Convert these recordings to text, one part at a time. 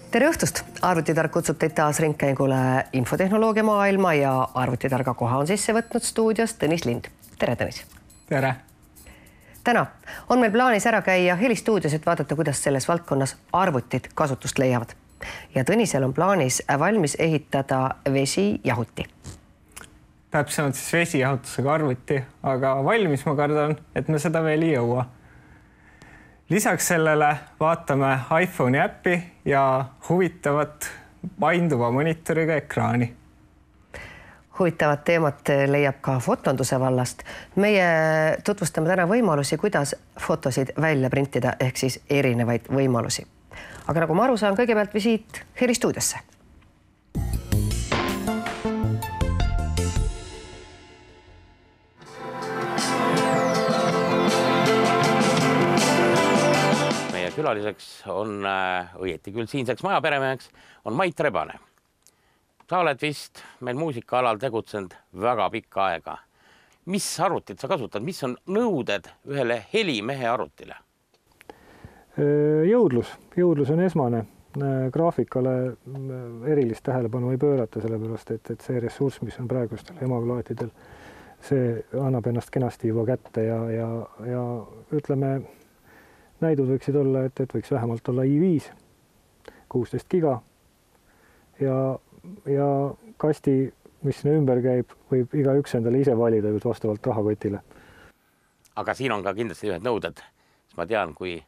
Tere õhtust! Arvutitark kutsub teid taas ringkäigule infotehnoloogia maailma ja arvutitarga koha on sisse võtnud stuudios Tõnis Lind. Tere, Tõnis! Tere! Täna on meil plaanis ära käia helistuudios, et vaadata, kuidas selles valdkonnas arvutid kasutust leiavad. Ja Tõnisel on plaanis valmis ehitada vesijahuti. Täpsemalt siis vesijahutusega arvuti, aga valmis ma kardan, et me seda veel ei jõua. Lisaks sellele vaatame iPhone'i äppi ja huvitavat painduva monitoriga ekraani. Huvitavat teemat leiab ka fotonduse vallast. Meie tutvustame täna võimalusi, kuidas fotosid välja printida, ehk siis erinevaid võimalusi. Aga nagu ma aru saan, kõigepealt visiit helistuudiosse. Külaliseks on õieti küll siinseks majaperemeheks, on Mait Rebane. Sa oled vist meil muusikaalal tegutsenud väga pikka aega. Mis arvutit sa kasutad? Mis on nõuded ühele helimehe arvutile? Jõudlus on esmane. Graafikale erilist tähelepanu ei pöörata, sellepärast, et see ressurss, mis on praegustel emaplaatidel, see annab ennast kenasti juba kätte ja ütleme, näidud võiksid olla, et võiks vähemalt olla i5, 16 giga ja kasti, mis sinna ümber käib, võib igaüks endale ise valida just vastavalt rahakotile. Aga siin on ka kindlasti ühed nõuded. Ma tean, kui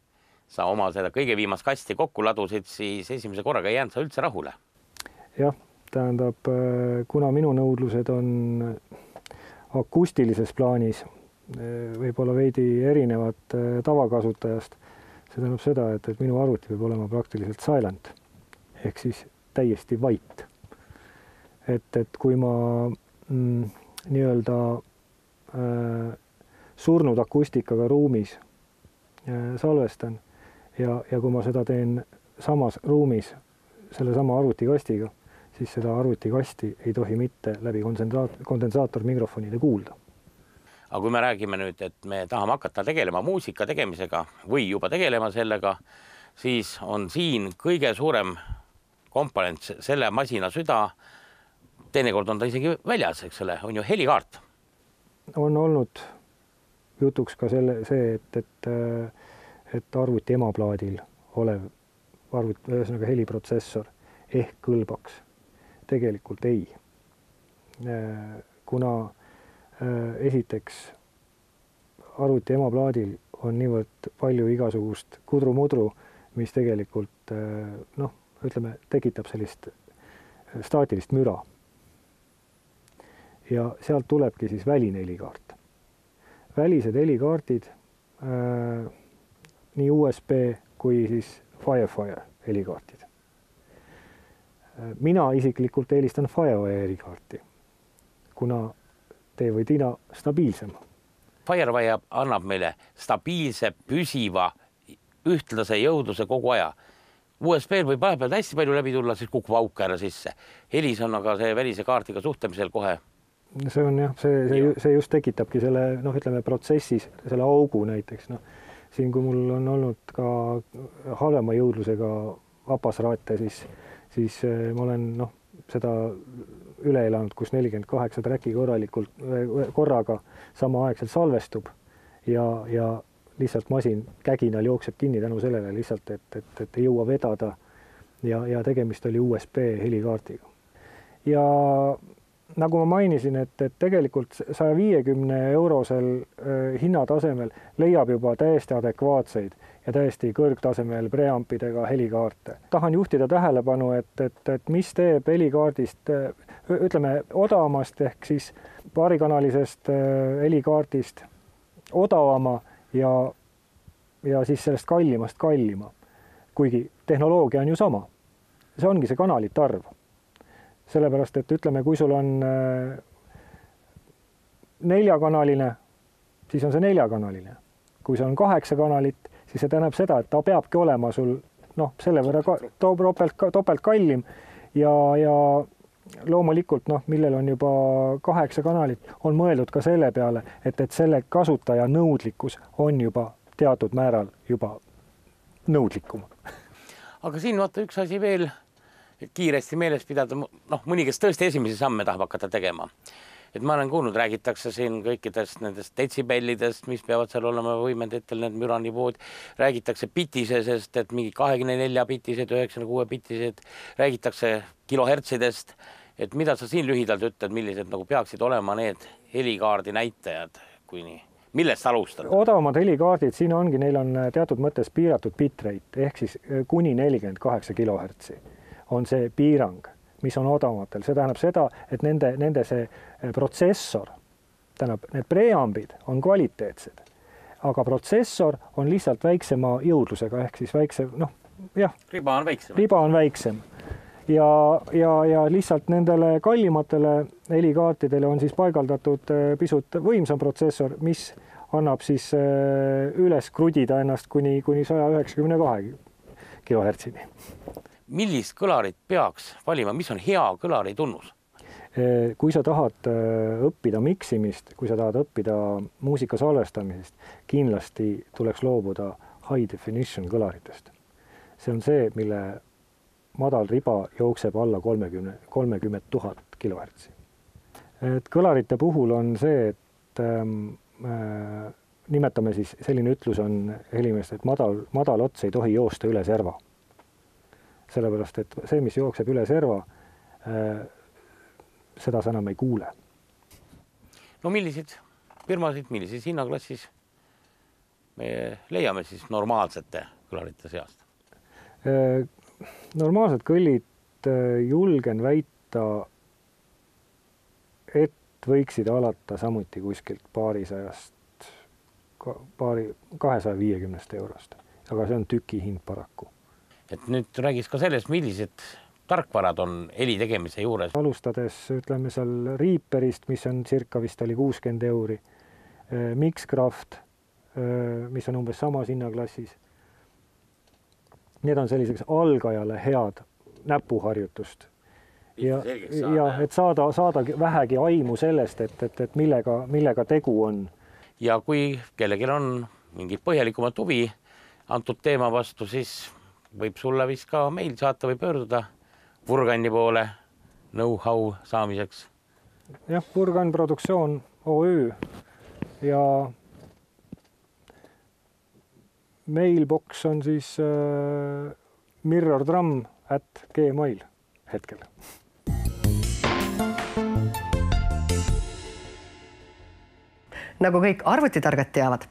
sa oma seda kõige viimast kasti kokku ladusid, siis esimese korraga ei jäänud sa üldse rahule. Jah, tähendab, kuna minu nõudlused on akustilises plaanis, võib-olla veidi erinevad tavakasutajast. See tähendab seda, et minu arvuti peab olema praktiliselt silent, ehk siis täiesti vait. Et kui ma nii-öelda surnud akustikaga ruumis salvestan ja kui ma seda teen samas ruumis selle sama arvutikastiga, siis seda arvutikasti ei tohi mitte läbi kondensaatormikrofonide kuulda. Aga kui me räägime nüüd, et me tahame hakata tegelema muusika tegemisega või juba tegelema sellega, siis on siin kõige suurem komponent selle masina süda. Teinekord on ta isegi väljas, eks ole, on ju helikaart. On olnud jutuks ka see, et arvuti emaplaadil olev ühesõnaga heliprotsessor ehk kõlbaks. Tegelikult ei. Kuna esiteks arvuti emaplaadil on niivõrd palju igasugust kudru-mudru, mis tegelikult tekitab sellist staatilist müra. Ja sealt tulebki siis väline helikaart. Välised helikaardid, nii USB kui siis Firefire helikaartid. Mina isiklikult eelistan Firefire helikaarti, kuna tee või tina stabiilsem. Firewire annab meile stabiilse, püsiva, ühtlase jõudluse kogu aja. USB-l võib vahepeal hästi palju läbi tulla, siis kukub auk ära sisse. Helis on aga see välise kaardiga suhtlemisel kohe. See on jah, see just tekitabki selle protsessis, selle augu näiteks. Siin, kui mul on olnud ka halvema jõudlusega vapasraate, siis ma olen seda üle elanud, kus 48 tracki korraga samaaegselt salvestub ja lihtsalt masin käginal jookseb kinni tänu sellele lihtsalt, et ei jõua vedada ja tegemist oli USB helikaardiga. Ja nagu ma mainisin, et tegelikult 150 eurosel hinnatasemel leiab juba täiesti adekvaatseid ja täiesti kõrgtasemel preampidega helikaarte. Tahan juhtida tähelepanu, et mis teeb helikaardist, ütleme, odavamast ehk siis paarikanalisest helikaardist odavama ja siis sellest kallimast kallima. Kuigi tehnoloogia on ju sama. See ongi see kanalite arv. Sellepärast, et ütleme, kui sul on 4-kanaline, siis on see 4-kanaline. Kui see on 8 kanalit, siis see tähendab seda, et ta peabki olema sul selle võrra topelt kallim ja loomulikult, millel on juba 8 kanalit, on mõeldud ka selle peale, et selle kasutaja nõudlikkus on juba teatud määral juba nõudlikum. Aga siin vaata üks asi veel kiiresti meeles pidada, mõni, kes tõesti esimesi samme tahab hakata tegema. Et ma olen kuulnud, räägitakse siin kõikidest nendest detsibellidest, mis peavad seal olema võimenditel, need müranivood. Räägitakse bitisesest, et mingi 24 bitised, 96 bitised. Räägitakse kilohertsidest. Et mida sa siin lühidalt ütled, millised nagu peaksid olema need helikaardi näitajad, kui nii? Millest alustada? Odavamad helikaardid siin ongi, neil on teatud mõttes piiratud bitrate ehk siis kuni 48 kilohertsi on see piirang, mis on odavamatel. See tähendab seda, et nende see protsessor, need preambid on kvaliteetsed, aga protsessor on lihtsalt väiksema jõudlusega ehk siis väiksem, riba on väiksem. Ja lihtsalt nendele kallimatele helikaartidele on siis paigaldatud pisut võimsam protsessor, mis annab siis üles krudida ennast kuni 192 kilohertsini. Millist kõlarit peaks valima? Mis on hea kõlari tunnus? Kui sa tahad õppida miksimist, kui sa tahad õppida muusika salvestamisest, kindlasti tuleks loobuda high definition kõlaritest. See on see, mille madal riba jookseb alla 30 000 kilohertsi. Et kõlarite puhul on see, et nimetame siis, selline ütlus on helimeest, et madal ots ei tohi joosta üle serva. Sellepärast, et see, mis jookseb üle serva, seda sa enam ei kuule. No millised firmasid, millises hinnaklassis me leiame siis normaalsete kõlarite seast? Normaalsed kõllid julgen väita, et võiksid alata samuti kuskilt 250 eurost, aga see on tüki hind paraku. Et nüüd räägis ka sellest, millised tarkvarad on heli tegemise juures. Alustades ütleme seal Reaperist, mis on circa vist oli 60 euri, Mixcraft, mis on umbes samas hinnaklassis. Need on selliseks algajale head näpuharjutust. Ja et saada vähegi aimu sellest, et millega tegu on. Ja kui kellelgi on mingi põhjalikumat huvi antud teema vastu, siis võib sulle vist ka meil saata või pöörduda Vurgani poole know-how saamiseks. Jah, Vurgan Produktsioon OÜ ja mailbox on siis mirrordrum@gmail hetkel. Nagu kõik arvutitargad teavad,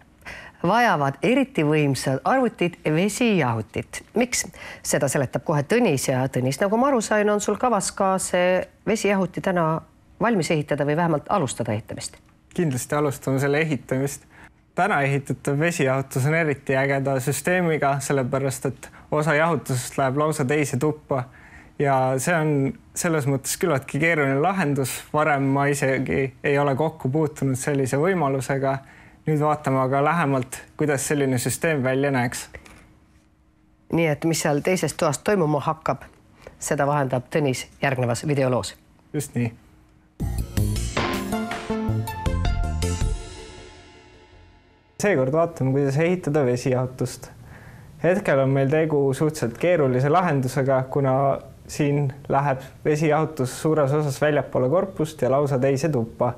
vajavad eriti võimsad arvutid vesijahutit. Miks? Seda seletab kohe Tõnis ja Tõnis, nagu ma aru sain, on sul kavas ka see vesijahuti täna valmis ehitada või vähemalt alustada ehitamist? Kindlasti alustame selle ehitamist. Täna ehitatav vesijahutus on eriti ägeda süsteemiga, sellepärast et osa jahutusest läheb lausa teise tuppa ja see on selles mõttes küllaltki keeruline lahendus. Varem ma isegi ei ole kokku puutunud sellise võimalusega. Nüüd vaatame aga lähemalt, kuidas selline süsteem välja näeks. Nii et mis seal teises toast toimuma hakkab, seda vahendab Tõnis järgnevas videoloos. Just nii. Seekord vaatame, kuidas ehitada vesijahutust. Hetkel on meil tegu suhteliselt keerulise lahendusega, kuna siin läheb vesijahutus suures osas väljapoole korpust ja lausa teise tuppa.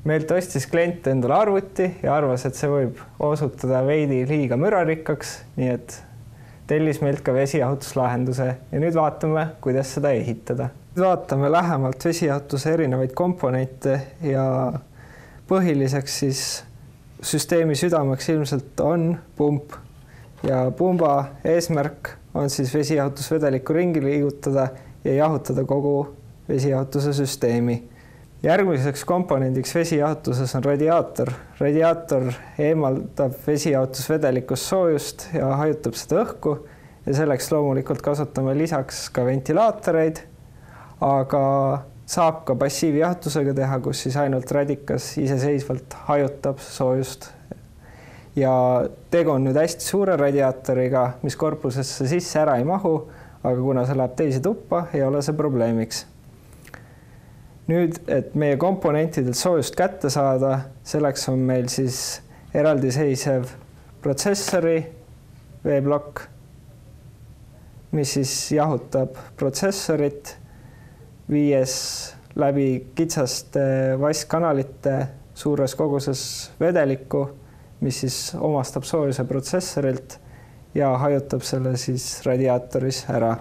Meilt ostis klient endale arvuti ja arvas, et see võib osutuda veidi liiga mürarikkaks, nii et tellis meilt ka vesijahutuslahenduse ja nüüd vaatame, kuidas seda ehitada. Vaatame lähemalt vesijahutuse erinevaid komponente ja põhiliseks siis süsteemi südameks ilmselt on pump ja pumba eesmärk on siis vesijahutusvedelikku ringi liigutada ja jahutada kogu vesijahutuse süsteemi. Järgmiseks komponendiks vesijahutuses on radiaator. Radiaator eemaldab vesijahutusvedelikust soojust ja hajutab seda õhku ja selleks loomulikult kasutame lisaks ka ventilaatoreid, aga saab ka passiivjahutusega teha, kus siis ainult radikas iseseisvalt hajutab soojust. Ja tegu on nüüd hästi suure radiaatoriga, mis korpusesse sisse ära ei mahu, aga kuna see läheb teise tuppa, ei ole see probleemiks. Nüüd, et meie komponentidelt soojust kätte saada, selleks on meil siis eraldiseisev protsessori veeblokk, mis siis jahutab protsessorit, viies läbi kitsaste vaskkanalite suures koguses vedelikku, mis siis omastab soojuse protsessorilt ja hajutab selle siis radiaatoris ära.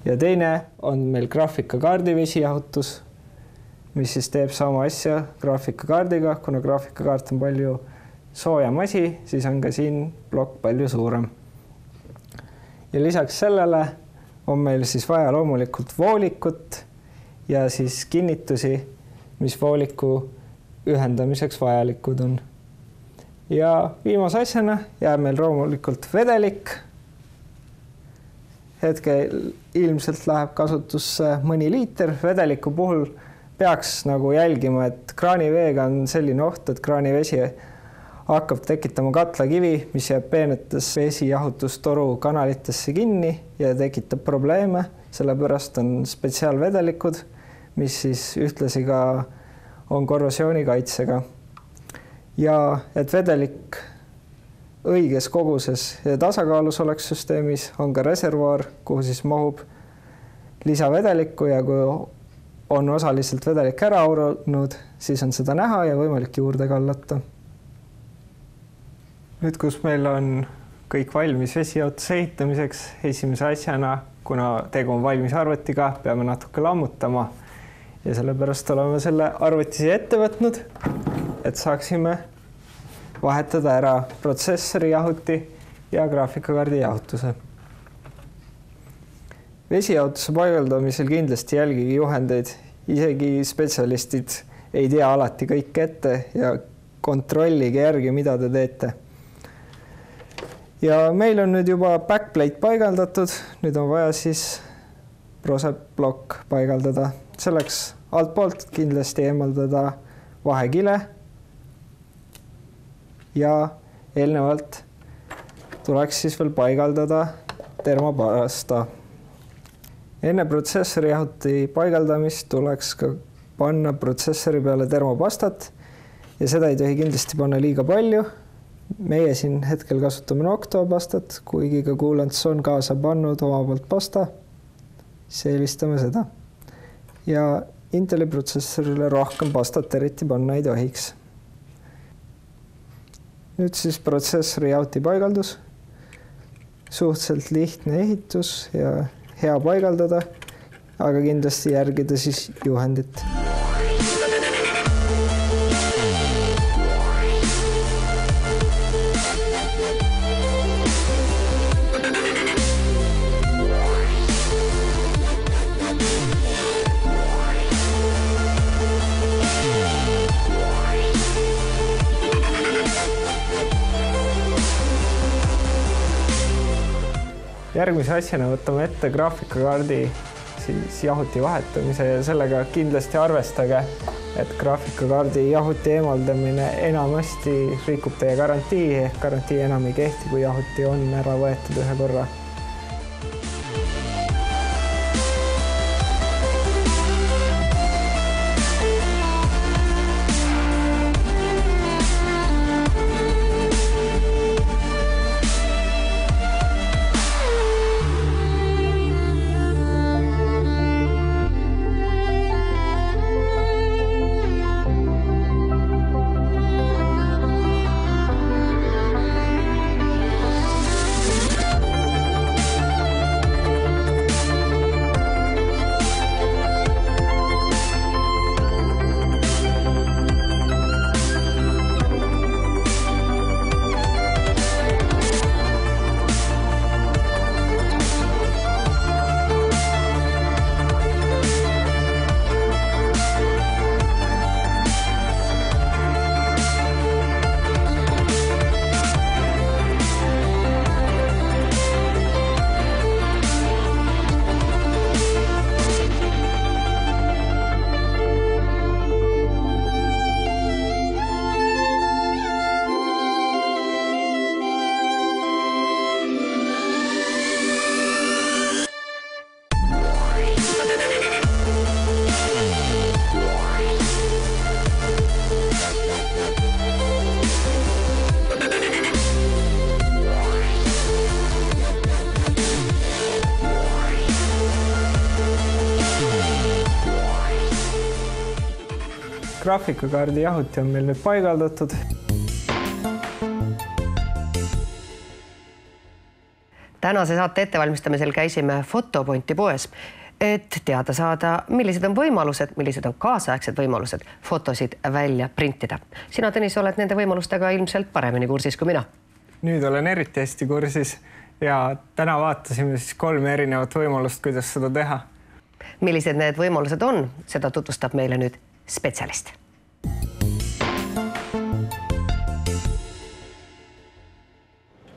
Ja teine on meil graafikakaardi vesijahutus, mis siis teeb sama asja graafikakaardiga, kuna graafikakaart on palju soojem asi, siis on ka siin plokk palju suurem. Ja lisaks sellele on meil siis vaja loomulikult voolikut ja siis kinnitusi, mis vooliku ühendamiseks vajalikud on. Ja viimase asjana jääb meil loomulikult vedelik. Hetkel ilmselt läheb kasutusse mõni liiter. Vedeliku puhul peaks nagu jälgima, et kraaniveega on selline oht, et kraanivesi hakkab tekitama katlakivi, mis jääb peenetes vesijahutustoru kanalitesse kinni ja tekitab probleeme. Sellepärast on spetsiaalvedelikud, mis siis ühtlasi ka on korrosioonikaitsega. Ja et vedelik õiges koguses ja tasakaalus oleks süsteemis, on ka reservuaar, kuhu siis mahub lisavedelikku ja kui on osaliselt vedelik ära aurunud, siis on seda näha ja võimalik juurde kallata. Nüüd, kus meil on kõik valmis vesijahutuse ehitamiseks, esimese asjana, kuna tegu on valmis arvutiga, peame natuke lammutama ja sellepärast oleme selle arvuti ette võtnud, et saaksime vahetada ära protsessori jahuti ja graafikakaardi jahutuse. Vesijahutuse paigaldamisel kindlasti jälgige juhendeid, isegi spetsialistid ei tea alati kõike ette ja kontrollige järgi, mida te teete. Ja meil on nüüd juba backplate paigaldatud, nüüd on vaja siis proseplokk paigaldada. Selleks alt poolt kindlasti eemaldada vahekile ja eelnevalt tuleks siis veel paigaldada termopasta. Enne protsessori jahuti paigaldamist tuleks ka panna protsessori peale termopastat ja seda ei tohi kindlasti panna liiga palju. Meie siin hetkel kasutame Noctua pastat, kuigi ka Coolants on kaasa pannud oma poolt pasta, siis eelistame seda. Ja Inteli protsessorile rohkem pastat eriti panna ei tohiks. Nüüd siis protsessori jahuti paigaldus. Suhteliselt lihtne ehitus ja hea paigaldada, aga kindlasti järgida siis juhendit. Järgmise asjana võtame ette graafikakaardi siis jahuti vahetamise ja sellega kindlasti arvestage, et graafikakaardi jahuti eemaldamine enamasti rikub teie garantii, ehk garantii enam ei kehti, kui jahuti on ära võetud ühe korra. graafikakaardi jahuti on meil nüüd paigaldatud. Tänase saate ettevalmistamisel käisime Fotopointi poes, et teada saada, millised on võimalused, millised on kaasaegsed võimalused fotosid välja printida. Sina, Tõnis, oled nende võimalustega ilmselt paremini kursis kui mina. Nüüd olen eriti hästi kursis ja täna vaatasime siis 3 erinevat võimalust, kuidas seda teha. Millised need võimalused on, seda tutvustab meile nüüd spetsialist.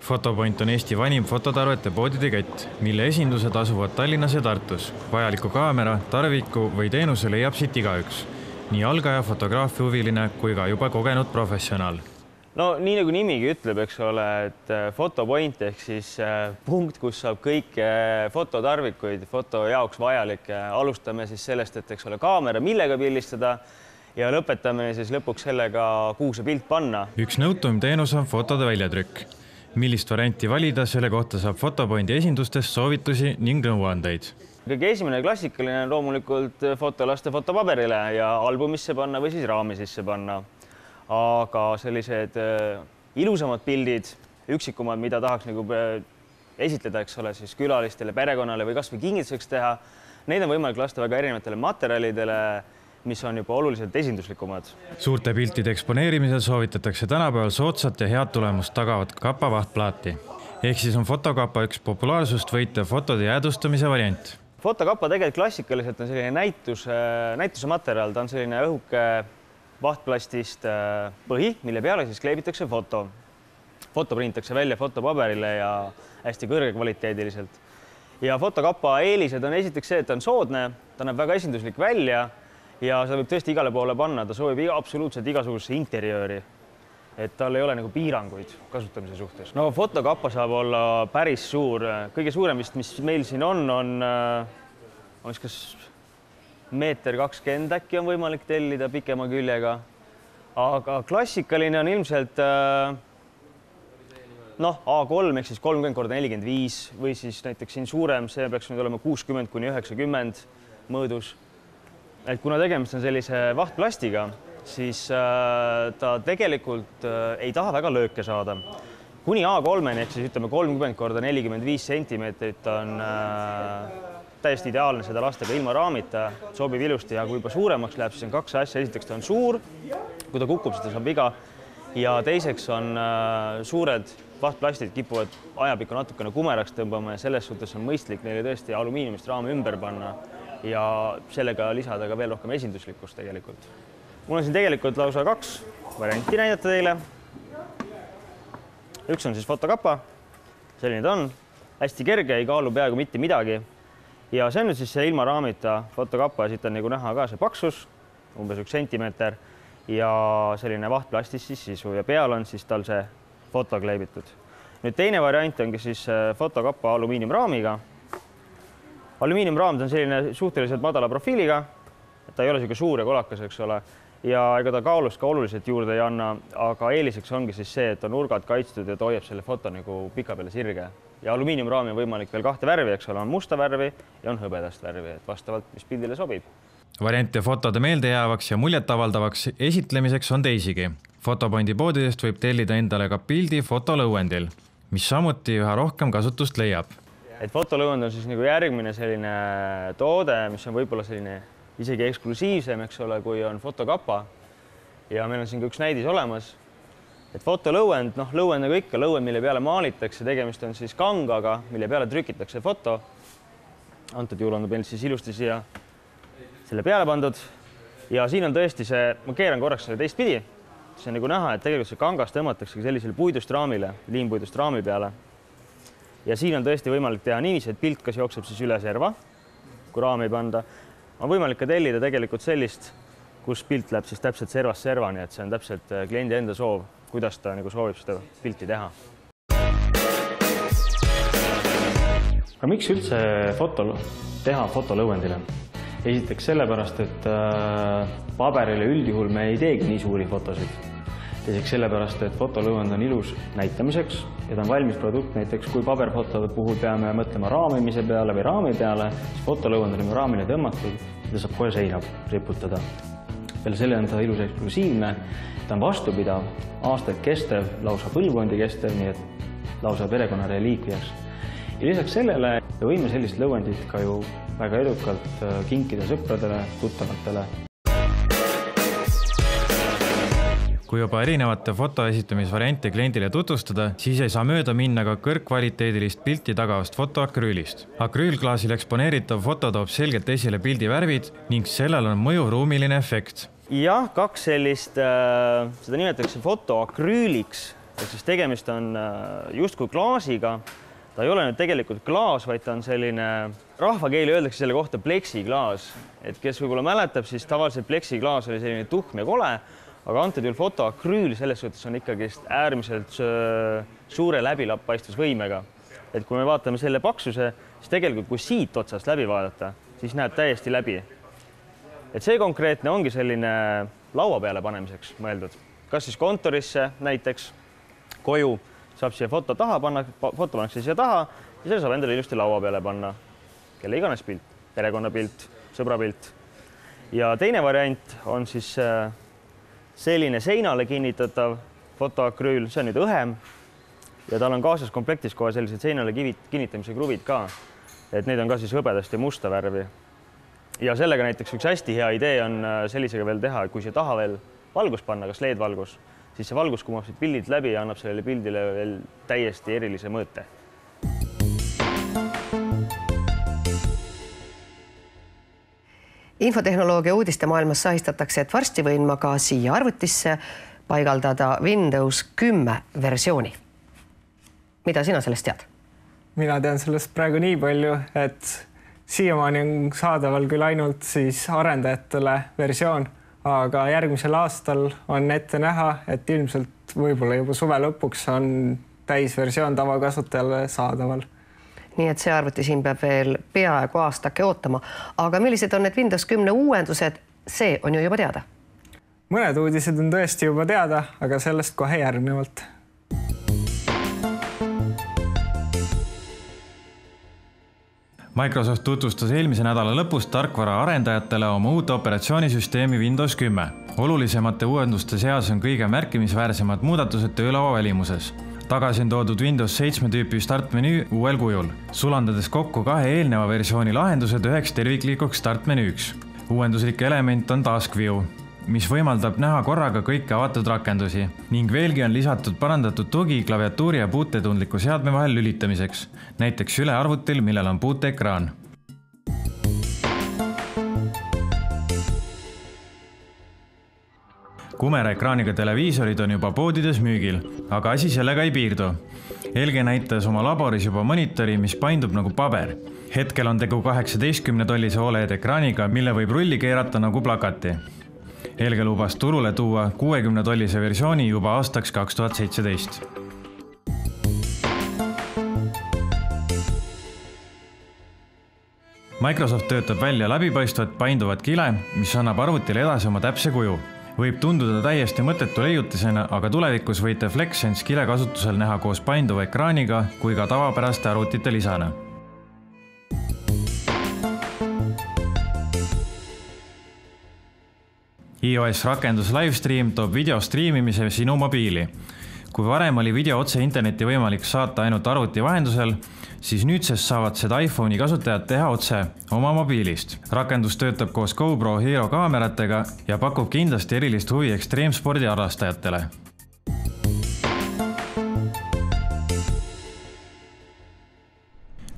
Fotopoint on Eesti vanim fototarvete poodide kett, mille esindused asuvad Tallinnas ja Tartus. Vajaliku kaamera, tarviku või teenuse leiab siit igaüks. Nii algaja fotograafia huviline kui ka juba kogenud professionaal. No nii nagu nimigi ütleb, eks ole, et Fotopoint ehk siis punkt, kus saab kõik fototarvikuid foto jaoks vajalik. Alustame siis sellest, et eks ole kaamera, millega pildistada ja lõpetame siis lõpuks sellega, kuhu see pilt panna. Üks nõutum teenus on fotode väljatrükk. Millist varianti valida, selle kohta saab Fotopointi esindustest soovitusi ning nõuandeid. Kõige esimene klassikaline on loomulikult foto lasta fotopaberile ja albumisse panna või siis raami sisse panna. Aga sellised ilusamad pildid, üksikumad, mida tahaks nagu esitleda, eks ole, siis külalistele, perekonnale või kas või kingituseks teha, neid on võimalik lasta väga erinevatele materjalidele, mis on juba oluliselt esinduslikumad. Suurte piltide eksponeerimisel soovitatakse tänapäeval soodsat ja head tulemust tagavat kapa vahtplaati. Ehk siis on fotokapa üks populaarsust võitev fotode jäädustamise variant. Fotokapa tegelikult klassikaliselt on selline näituse materjal. Ta on selline õhuke vahtplastist põhi, mille peale siis kleebitakse foto. Foto printakse välja fotopaberile ja hästi kõrgekvaliteediliselt. Ja fotokapa eelised on esiteks see, et ta on soodne, ta näeb väga esinduslik välja ja seda võib tõesti igale poole panna, ta sobib absoluutselt igasugusesse interjööri, et tal ei ole nagu piiranguid kasutamise suhtes. No fotokappa saab olla päris suur, kõige suurem vist, mis meil siin on kas 1,20 meetrit äkki on võimalik tellida pikema küljega, aga klassikaline on ilmselt A3 ehk siis 30x45 või siis näiteks siin suurem, see peaks nüüd olema 60x90 mõõdus. Et kuna tegemist on sellise vahtplastiga, siis ta tegelikult ei taha väga lööke saada. Kuni A3-ni ehk siis ütleme 30x45 sentimeetrit on täiesti ideaalne seda lasta ka ilma raamita, sobib ilusti ja kui juba suuremaks läheb, siis on 2 asja. Esiteks ta on suur, kui ta kukub, siis ta saab viga ja teiseks on suured vahtplastid kipuvad ajapikku natukene kumeraks tõmbama ja selles suhtes on mõistlik neile tõesti alumiiniumist raami ümber panna ja sellega lisada ka veel rohkem esinduslikkust tegelikult. Mul on siin tegelikult lausa 2 varianti näidata teile. Üks on siis fotokapa, selline ta on, hästi kerge, ei kaalu peaaegu mitte midagi. Ja see on nüüd siis see ilma raamita fotokapa, siit on nagu näha ka see paksus, umbes 1 sentimeeter ja selline vahtplastist siis sisu ja peal on siis tal see foto kleebitud. Nüüd teine variant ongi siis fotokapa alumiiniumraamiga. Alumiiniumraam on selline suhteliselt madala profiiliga, et ta ei ole selline suur ja kolakas, eks ole, ja ega ta kaalust ka oluliselt juurde ei anna, aga eeliseks ongi siis see, et on nurgad kaitstud ja ta hoiab selle foto nagu pika peale sirge. Ja alumiiniumraami on võimalik veel 2 värvi, eks ole, on musta värvi ja on hõbedast värvi, et vastavalt, mis pildile sobib. Variante fotode meeldejäävaks ja muljetavaldavaks esitlemiseks on teisigi. Fotopointi poodidest võib tellida endale ka pildi fotolõuendil, mis samuti üha rohkem kasutust leiab. Et fotolõuend on siis nagu järgmine selline toode, mis on võib-olla selline isegi eksklusiivsem, eks ole, kui on fotokapa. Ja meil on siin ka üks näidis olemas. Et fotolõuend, lõuend nagu ikka, lõuend, mille peale maalitakse, tegemist on siis kangaga, mille peale trükitakse foto. Antud juhul on meil siis ilusti siia selle peale pandud. Ja siin on tõesti see, ma keeran korraks selle teistpidi. See on nagu näha, et tegelikult see kangas tõmmatakse sellisele puidust raamile, liimpuidust raami peale. Ja siin on tõesti võimalik teha niiviisi, et pilt kas jookseb siis üle serva, kui raami panda. On võimalik ka tellida tegelikult sellist, kus pilt läheb siis täpselt servast servani, et see on täpselt kliendi enda soov, kuidas ta nagu soovib seda pilti teha. Aga miks üldse teha fotolõuendile? Esiteks sellepärast, et paberile üldjuhul me ei teegi nii suuri fotosid. Teiseks sellepärast, et fotolõuend on ilus näitamiseks ja ta on valmis produkt. Näiteks kui paberfotode puhul peame mõtlema raamimise peale või raami peale, siis fotolõuend on raamile tõmmatud ja ta saab kohe seina riputada. peale selle on ta ilus eksklusiivne, ta on vastupidav, aastaid kestev, lausa põlvkondi kestev, nii et lausa perekonna reliikviaks. Ja lisaks sellele me võime sellist lõuendit ka ju väga edukalt kinkida sõpradele, tuttavatele. Kui juba erinevate fotoesitamisvariante kliendile tutvustada, siis ei saa mööda minna ka kõrgkvaliteedilist pilti tagavast fotoakrüülist. Akrüülklaasil eksponeeritav foto toob selgelt esile pildi värvid ning sellel on mõjuv ruumiline efekt. Jah, kaks sellist, seda nimetatakse fotoakrüüliks, ehk siis tegemist on justkui klaasiga. Ta ei ole nüüd tegelikult klaas, vaid ta on selline, rahvakeeli öeldakse selle kohta pleksiklaas. Et kes võib-olla mäletab, siis tavaliselt pleksiklaas oli selline tuhm ja kole, aga antud juhul fotoakrüül selles suhtes on ikkagi äärmiselt suure läbipaistvusvõimega. Et kui me vaatame selle paksuse, siis tegelikult kui siit otsast läbi vaadata, siis näeb täiesti läbi. Et see konkreetne ongi selline laua peale panemiseks mõeldud. Kas siis kontorisse näiteks, koju saab siia foto taha panna, foto pannakse siia taha ja selle saab endale ilusti laua peale panna. Kelle iganes pilt, perekonnapilt, sõbrapilt. Ja teine variant on siis selline seinale kinnitatav fotoakrüül, see on nüüd õhem ja tal on kaasas komplektis kohe sellised seinale kinnitamise kruvid ka, et need on ka siis hõbedast ja musta värvi. Ja sellega näiteks üks hästi hea idee on sellisega veel teha, kui siia taha veel valgus panna, kas LED-valgus, siis see valgus kumab siit pildilt läbi ja annab sellele pildile veel täiesti erilise mõõte. Infotehnoloogia uudiste maailmas sahistatakse, et varsti võin ma ka siia arvutisse paigaldada Windows 10 versiooni. Mida sina sellest tead? Mina tean sellest praegu nii palju, et siiamaani on saadaval küll ainult siis arendajatele versioon, aga järgmisel aastal on ette näha, et ilmselt võib-olla juba suve lõpuks on täisversioon tavakasutajale saadaval. Nii et see arvuti siin peab veel peaaegu aastake ootama. Aga millised on need Windows 10 uuendused? See on ju juba teada. Mõned uudised on tõesti juba teada, aga sellest kohe järgnevalt. Microsoft tutvustas eelmise nädala lõpus tarkvara arendajatele oma uut operatsioonisüsteemi Windows 10. Olulisemate uuenduste seas on kõige märkimisväärsemad muudatused töölaua välimuses. Tagasi on toodud Windows 7 tüüpi startmenüü uuel kujul, sulandades kokku kahe eelneva versiooni lahendused üheks terviklikuks startmenüüks. Uuenduslik element on Task View, mis võimaldab näha korraga kõiki avatud rakendusi ning veelgi on lisatud parandatud tugi klaviatuuri ja puutetundliku seadme vahel lülitamiseks, näiteks sülearvutil, millel on puuteekraan. Kumera ekraaniga televiisorid on juba poodides müügil, aga asi sellega ei piirdu. LG näitas oma laboris juba monitori, mis paindub nagu paber. Hetkel on tegu 18-tollise OLED-ekraaniga, mille võib rulli keerata nagu plakati. LG lubas turule tuua 60-tollise versiooni juba aastaks 2017. Microsoft töötab välja läbipaistvat painduvat kile, mis annab arvutile edasi oma täpse kuju. Võib tunduda täiesti mõttetu leiutisena, aga tulevikus võite FlexSense kile kasutusel näha koos painduva ekraaniga kui ka tavapäraste arvutite lisana. iOS rakendus Livestream toob video striimimise sinu mobiili. Kui varem oli video otse interneti võimalik saata ainult arvuti vahendusel, siis nüüdsest saavad seda iPhone'i kasutajad teha otse oma mobiilist. Rakendus töötab koos GoPro Hero kaameratega ja pakub kindlasti erilist huvi ekstreemspordi harrastajatele.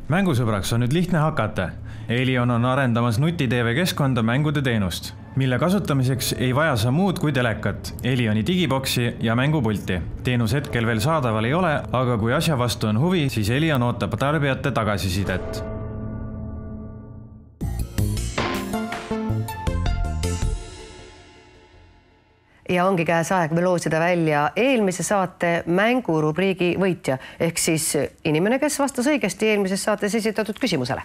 Mängusõbraks on nüüd lihtne hakata. Elion on arendamas nuti-TV keskkonda mängude teenust, mille kasutamiseks ei vaja sa muud kui telekat, Elioni digiboksi ja mängupulti. Teenus hetkel veel saadaval ei ole, aga kui asja vastu on huvi, siis Elion ootab tarbijate tagasisidet. Ja ongi käes aeg loosida välja eelmise saate mängurubriigi võitja, ehk siis inimene, kes vastas õigesti eelmises saates esitatud küsimusele.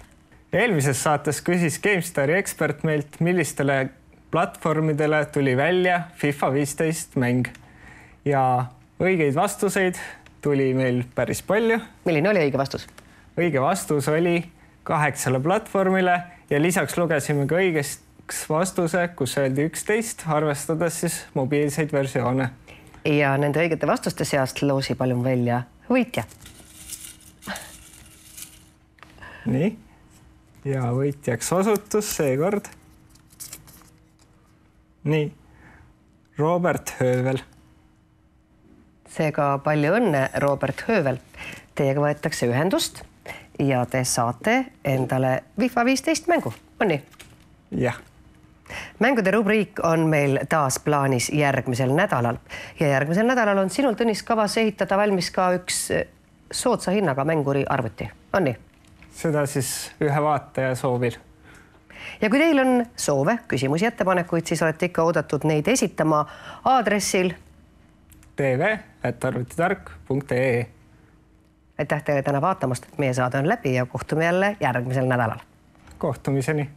Eelmises saates küsis GameStari ekspert meilt, millistele platvormidele tuli välja FIFA 15 mäng. Ja õigeid vastuseid tuli meil päris palju. Milline oli õige vastus? Õige vastus oli 8 platvormile ja lisaks lugesime ka üks vastuse, kus öeldi 11, arvestades siis mobiilseid versioone. Ja nende õigete vastuste seast loosi palun välja võitja. Nii. Ja võitjaks osutus seekord. Nii. Robert Höövel. Seega palju õnne, Robert Höövel. Teiega võetakse ühendust ja te saate endale FIFA 15 mängu. On nii? Jah. Mängude rubriik on meil taas plaanis järgmisel nädalal ja järgmisel nädalal on sinul, Tõnis, kavas ehitada valmis ka üks soodsa hinnaga mänguri arvuti. On nii? Seda siis ühe vaataja soovil. Ja kui teil on soove, küsimusi, ettepanekuid, siis olete ikka oodatud neid esitama aadressil tv@arvutitark.ee. Aitäh teile täna vaatamast. Meie saade on läbi ja kohtume jälle järgmisel nädalal. Kohtumiseni.